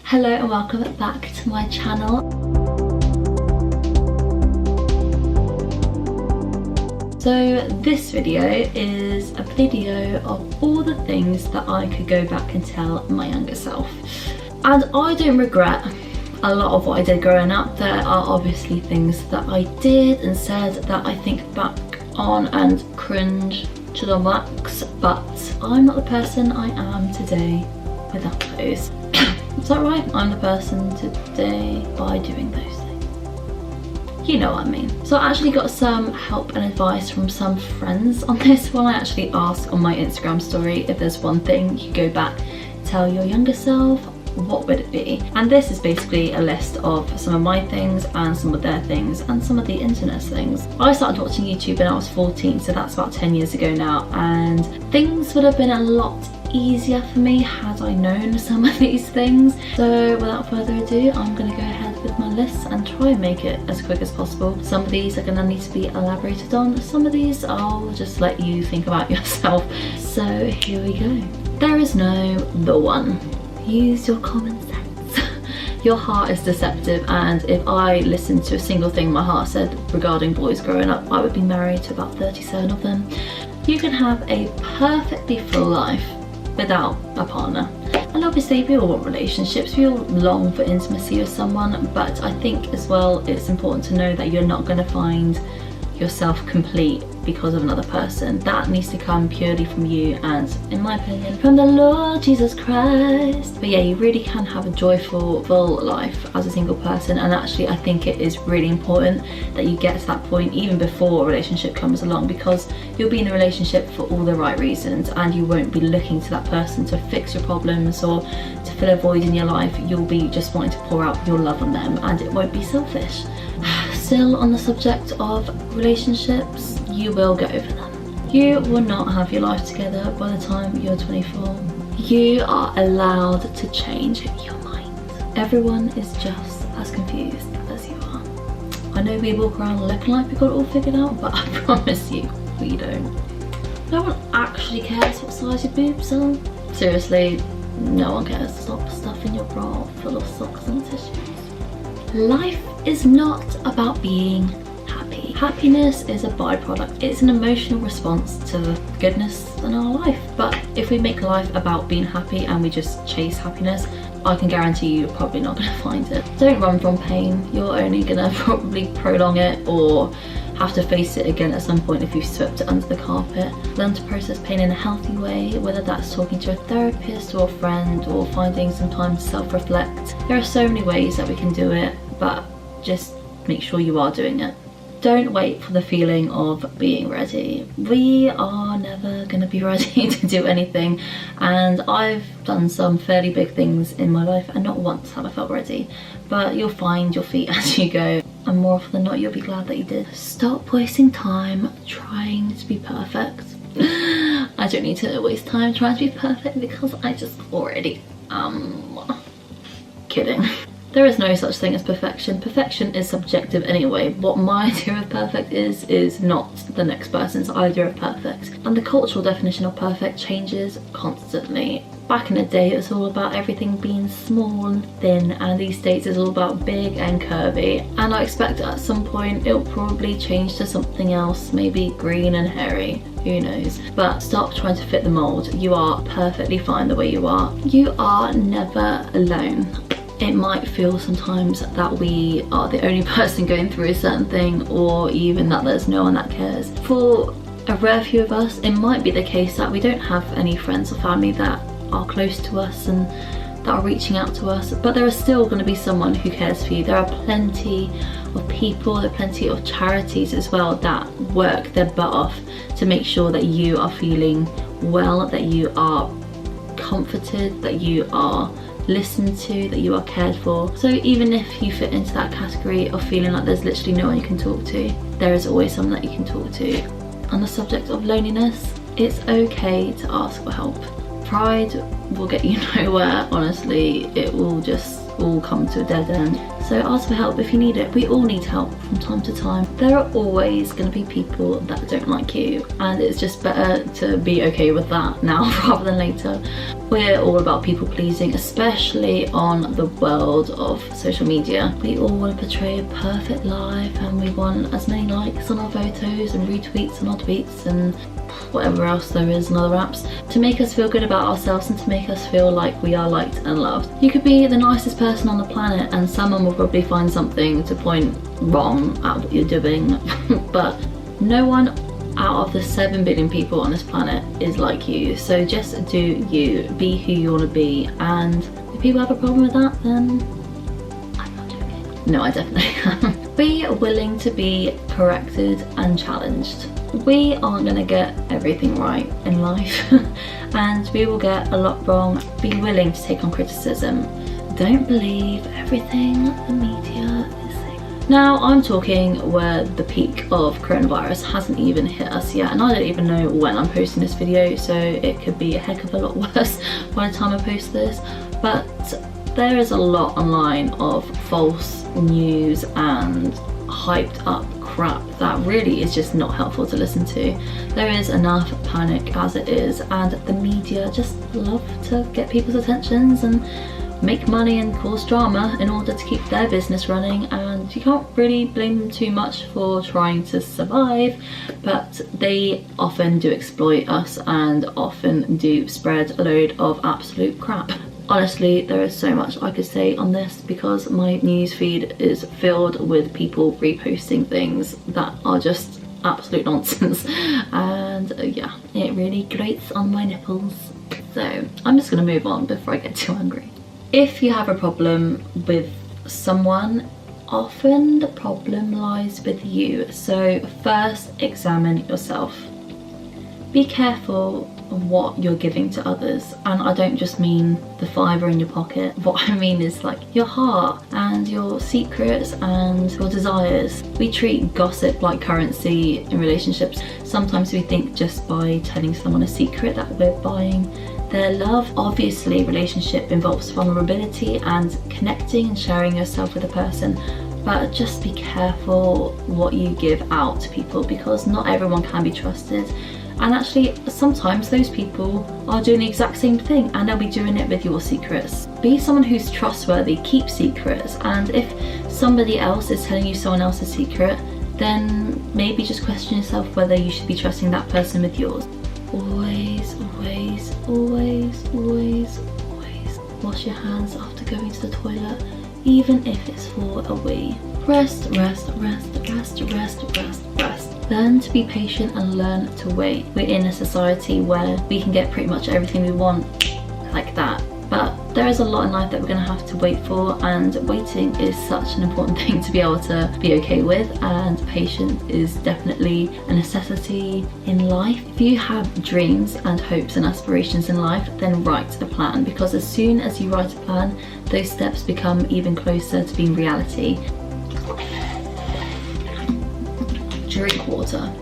Hello and welcome back to my channel. So this video is a video of all the things that I could go back and tell my younger self. And I don't regret a lot of what I did growing up. There are obviously things that I did and said that I think back on and cringe to the max, but I'm not the person I am today without those. Is that right? I'm the person today by doing those things. You know what I mean. So I actually got some help and advice from some friends on this one. I actually asked on my Instagram story if there's one thing you go back, tell your younger self, what would it be? And this is basically a list of some of my things and some of their things and some of the internet's things. I started watching YouTube when I was 14, so that's about 10 years ago now, and things would have been a lot easier for me had I known some of these things. So without further ado, I'm going to go ahead with my list and try and make it as quick as possible. Some of these are going to need to be elaborated on, some of these I'll just let you think about yourself. So here we go. There is no the one. Use your common sense. Your heart is deceptive, and if I listened to a single thing my heart said regarding boys growing up, I would be married to about 37 of them. You can have a perfectly full life without a partner. And obviously we all want relationships, we all long for intimacy with someone, but I think as well it's important to know that you're not going to find yourself complete because of another person. That needs to come purely from you and, in my opinion, from the Lord Jesus Christ. But yeah, you really can have a joyful, full life as a single person, and actually I think it is really important that you get to that point even before a relationship comes along, because you'll be in a relationship for all the right reasons and you won't be looking to that person to fix your problems or to fill a void in your life. You'll be just wanting to pour out your love on them, and it won't be selfish. Still on the subject of relationships, you will get over them. You will not have your life together by the time you're 24. You are allowed to change your mind. Everyone is just as confused as you are. I know we walk around looking like we've got it all figured out, but I promise you, we don't. No one actually cares what size your boobs are. Seriously, no one cares. Stop stuffing your bra full of socks and tissues. Life is not about being happy. Happiness is a byproduct. It's an emotional response to the goodness in our life. But if we make life about being happy and we just chase happiness, I can guarantee you're probably not going to find it. Don't run from pain. You're only going to probably prolong it or have to face it again at some point if you've swept it under the carpet. Learn to process pain in a healthy way, whether that's talking to a therapist or a friend or finding some time to self-reflect. There are so many ways that we can do it, but just make sure you are doing it. Don't wait for the feeling of being ready. We are never going to be ready to do anything, and I've done some fairly big things in my life and not once have I felt ready, but you'll find your feet as you go, and more often than not you'll be glad that you did. Stop wasting time trying to be perfect. I don't need to waste time trying to be perfect because I just already am. Kidding. There is no such thing as perfection. Perfection is subjective anyway. What my idea of perfect is not the next person's idea of perfect. And the cultural definition of perfect changes constantly. Back in the day it was all about everything being small and thin, and these days it's all about big and curvy. And I expect at some point it'll probably change to something else, maybe green and hairy. Who knows? But stop trying to fit the mold. You are perfectly fine the way you are. You are never alone. It might feel sometimes that we are the only person going through a certain thing, or even that there's no one that cares. For a rare few of us, it might be the case that we don't have any friends or family that are close to us and that are reaching out to us, but there is still going to be someone who cares for you. There are plenty of people, there are plenty of charities as well that work their butt off to make sure that you are feeling well, that you are comforted, that you are listened to, that you are cared for. So even if you fit into that category of feeling like there's literally no one you can talk to, there is always someone that you can talk to. On the subject of loneliness, it's okay to ask for help. Pride will get you nowhere, honestly. It will just all come to a dead end. So ask for help if you need it. We all need help from time to time. There are always going to be people that don't like you, and it's just better to be okay with that now rather than later. We're all about people pleasing, especially on the world of social media. We all want to portray a perfect life, and we want as many likes on our photos and retweets on our tweets and whatever else there is in other apps to make us feel good about ourselves and to make us feel like we are liked and loved. You could be the nicest person on the planet and someone will probably find something to point wrong at what you're doing, but no one out of the 7 billion people on this planet is like you. So just do you, be who you want to be, and if people have a problem with that, then I'm not joking. No, I definitely am. Be willing to be corrected and challenged. We aren't going to get everything right in life and we will get a lot wrong. Be willing to take on criticism. Don't believe everything the media is saying. Now I'm talking where the peak of coronavirus hasn't even hit us yet, and I don't even know when I'm posting this video, so it could be a heck of a lot worse by the time I post this. But there is a lot online of false news and hyped up crap that really is just not helpful to listen to. There is enough panic as it is, and the media just love to get people's attentions and make money and cause drama in order to keep their business running, and you can't really blame them too much for trying to survive, but they often do exploit us and often do spread a load of absolute crap. Honestly, there is so much I could say on this because my news feed is filled with people reposting things that are just absolute nonsense, and yeah, it really grates on my nipples. So I'm just gonna move on before I get too angry. If you have a problem with someone, often the problem lies with you. So first, examine yourself. Be careful of what you're giving to others, and I don't just mean the fiver in your pocket. What I mean is like your heart and your secrets and your desires. We treat gossip like currency in relationships. Sometimes we think just by telling someone a secret that we're buying their love. Obviously, relationship involves vulnerability and connecting and sharing yourself with a person, but just be careful what you give out to people because not everyone can be trusted. And actually, sometimes those people are doing the exact same thing and they'll be doing it with your secrets. Be someone who's trustworthy, keep secrets, and if somebody else is telling you someone else's secret, then maybe just question yourself whether you should be trusting that person with yours. Always, always, always, always, always wash your hands after going to the toilet, even if it's for a wee. Rest, rest, rest, rest, rest, rest, rest. Learn to be patient and learn to wait. We're in a society where we can get pretty much everything we want like that, but there is a lot in life that we're going to have to wait for, and waiting is such an important thing to be able to be okay with, and patience is definitely a necessity in life. If you have dreams and hopes and aspirations in life, then write a plan, because as soon as you write a plan, those steps become even closer to being reality. Drink water.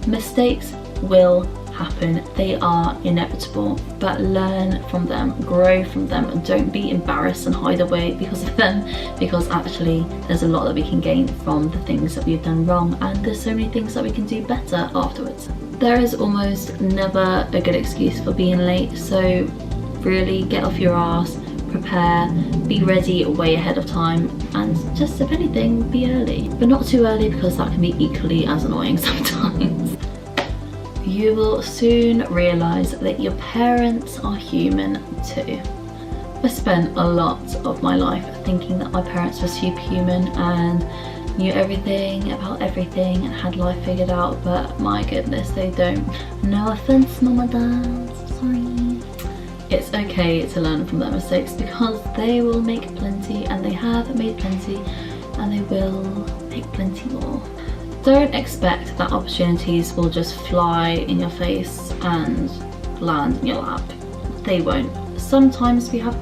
Mistakes will happen, they are inevitable, but learn from them, grow from them, and don't be embarrassed and hide away because of them, because actually there's a lot that we can gain from the things that we've done wrong, and there's so many things that we can do better afterwards. There is almost never a good excuse for being late, so really get off your ass, prepare, be ready way ahead of time, and just if anything, be early, but not too early because that can be equally as annoying sometimes. You will soon realise that your parents are human too. I spent a lot of my life thinking that my parents were superhuman and knew everything about everything and had life figured out, but my goodness, they don't. No offence, mum and dad, sorry. It's okay to learn from their mistakes because they will make plenty, and they have made plenty, and they will make plenty more. Don't expect that opportunities will just fly in your face and land in your lap. They won't. Sometimes we have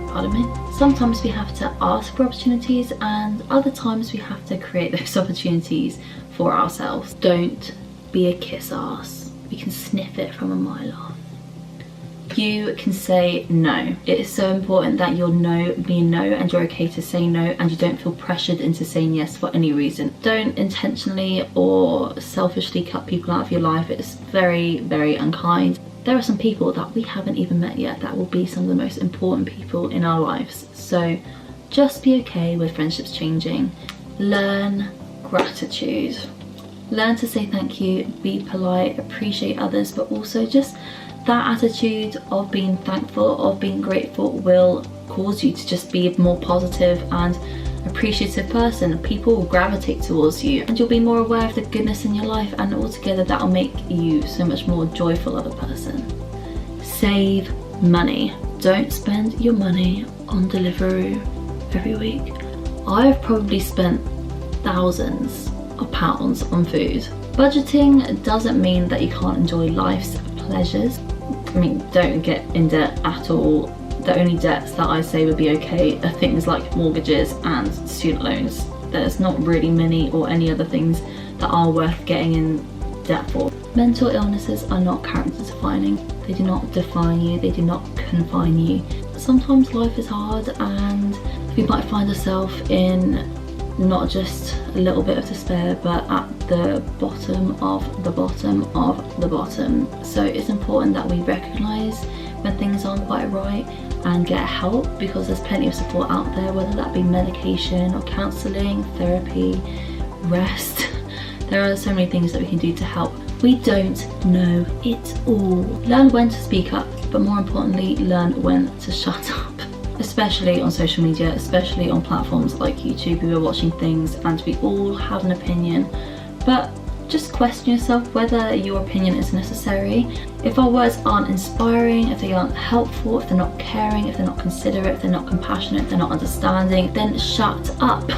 pardon me. Sometimes we have to ask for opportunities, and other times we have to create those opportunities for ourselves. Don't be a kiss ass. We can sniff it from a mile off. You can say no. It is so important that your no mean no, and you're okay to say no, and you don't feel pressured into saying yes for any reason. Don't intentionally or selfishly cut people out of your life. It's very, very unkind. There are some people that we haven't even met yet that will be some of the most important people in our lives. So just be okay with friendships changing. Learn gratitude. Learn to say thank you, be polite, appreciate others, but also just that attitude of being thankful, of being grateful, will cause you to just be a more positive and appreciative person. People will gravitate towards you, and you'll be more aware of the goodness in your life, and altogether that will make you so much more joyful of a person. Save money. Don't spend your money on Deliveroo every week. I've probably spent thousands of pounds on food. Budgeting doesn't mean that you can't enjoy life's pleasures. I mean, don't get in debt at all. The only debts that I say would be okay are things like mortgages and student loans. There's not really many or any other things that are worth getting in debt for. Mental illnesses are not character defining. They do not define you, they do not confine you. Sometimes life is hard, and we might find ourselves in not just a little bit of despair, but at the bottom of the bottom of the bottom. So it's important that we recognise when things aren't quite right and get help, because there's plenty of support out there, whether that be medication or counselling, therapy, rest. There are so many things that we can do to help. We don't know it all. Learn when to speak up, but more importantly, learn when to shut up. Especially on social media, especially on platforms like YouTube. We are watching things and we all have an opinion, but just question yourself whether your opinion is necessary. If our words aren't inspiring, if they aren't helpful, if they're not caring, if they're not considerate, if they're not compassionate, if they're not understanding, then shut up.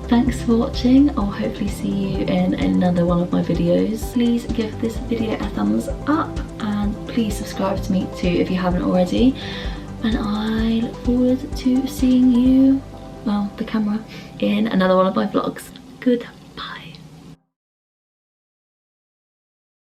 Thanks for watching. I'll hopefully see you in another one of my videos. Please give this video a thumbs up, and please subscribe to me too if you haven't already. And I look forward to seeing you, well, the camera, in another one of my vlogs. Goodbye.